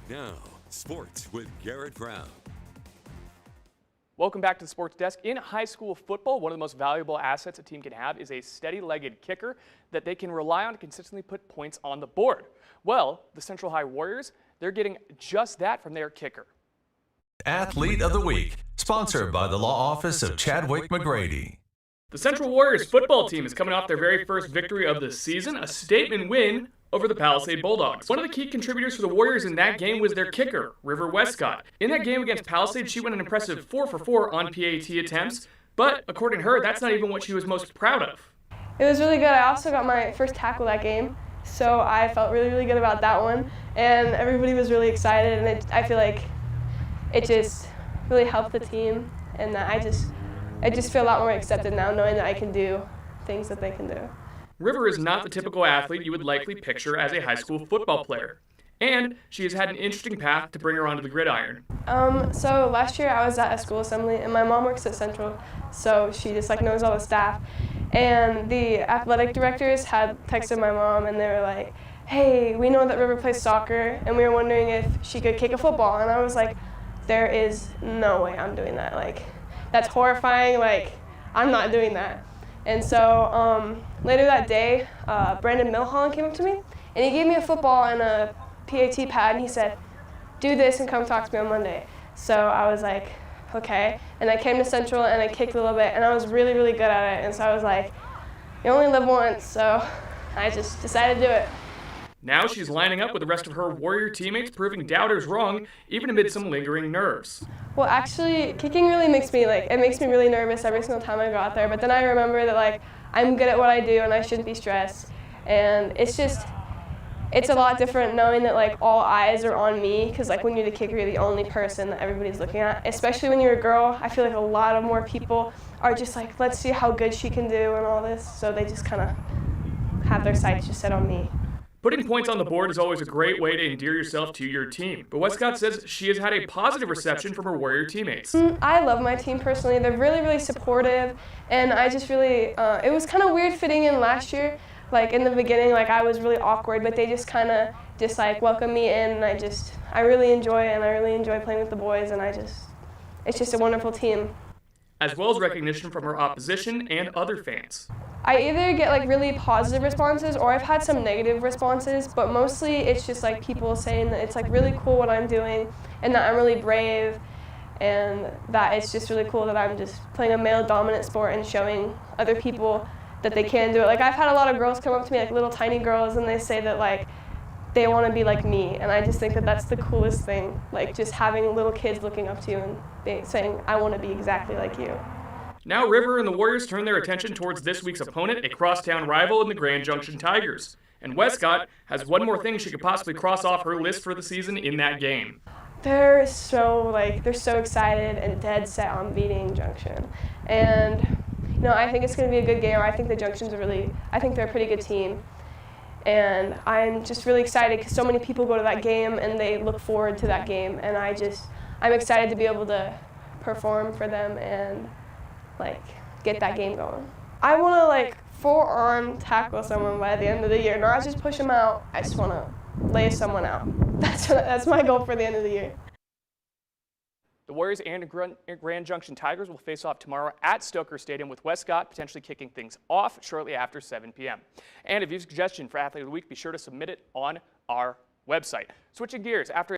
Now, sports with Garrett Brown. Welcome back to the Sports Desk. In high school football, one of the most valuable assets a team can have is a steady-legged kicker that they can rely on to consistently put points on the board. Well, the Central High Warriors, they're getting just that from their kicker. Athlete of the Week, sponsored by the law office of Chadwick McGrady. The Central Warriors football team is coming off their very first victory of the season, a statement win over the Palisade Bulldogs. One of the key contributors for the Warriors in that game was their kicker, River Westcott. In that game against Palisade, she went an impressive 4 for 4 on PAT attempts, but according to her, that's not even what she was most proud of. It was really good. I also got my first tackle that game, so I felt really good about that one, and everybody was really excited, and I feel like it just really helped the team, and I just feel a lot more accepted now knowing that I can do things that they can do. River is not the typical athlete you would likely picture as a high school football player, and she has had an interesting path to bring her onto the gridiron. So last year I was at a school assembly, and my mom works at Central, so she just knows all the staff. And the athletic directors had texted my mom, and they were like, "Hey, we know that River plays soccer, and we were wondering if she could kick a football." And I was like, "There is no way I'm doing that. That's horrifying. I'm not doing that." And so later that day, Brandon Milholland came up to me, and he gave me a football and a PAT pad, and he said, "Do this and come talk to me on Monday." So I was like, okay. And I came to Central, and I kicked a little bit, and I was really good at it. And so I was like, you only live once, so I just decided to do it. Now she's lining up with the rest of her Warrior teammates, proving doubters wrong, even amid some lingering nerves. Well, actually, kicking really makes me really nervous every single time I go out there. But then I remember that I'm good at what I do, and I shouldn't be stressed. And it's a lot different knowing that all eyes are on me, because when you're the kicker, you're the only person that everybody's looking at. Especially when you're a girl, I feel like a lot of more people are just let's see how good she can do and all this. So they just kind of have their sights just set on me. Putting points on the board is always a great way to endear yourself to your team, but Westcott says she has had a positive reception from her Warrior teammates. I love my team personally. They're really supportive, and I just really, it was kind of weird fitting in last year. In the beginning, I was really awkward, but they just kind of welcomed me in, and I really enjoy it, and I really enjoy playing with the boys, and it's just a wonderful team. As well as recognition from her opposition and other fans. I either get really positive responses, or I've had some negative responses, but mostly it's just people saying that it's really cool what I'm doing, and that I'm really brave, and that it's just really cool that I'm just playing a male-dominant sport and showing other people that they can do it. I've had a lot of girls come up to me, little tiny girls, and they say that they want to be like me, and I just think that that's the coolest thing, just having little kids looking up to you and saying, "I want to be exactly like you." Now River and the Warriors turn their attention towards this week's opponent, a crosstown rival in the Grand Junction Tigers. And Westcott has one more thing she could possibly cross off her list for the season in that game. They're so excited and dead set on beating Junction. And I think it's going to be a good game. I think the Junction's I think they're a pretty good team. And I'm just really excited because so many people go to that game and they look forward to that game. And I'm excited to be able to perform for them and get that game going. I want to forearm tackle someone by the end of the year, not just push them out. I just want to lay someone out. That's my goal for the end of the year. The Warriors and Grand Junction Tigers will face off tomorrow at Stoker Stadium, with Westcott potentially kicking things off shortly after 7 p.m. And if you have a suggestion for Athlete of the Week, be sure to submit it on our website. Switching gears, after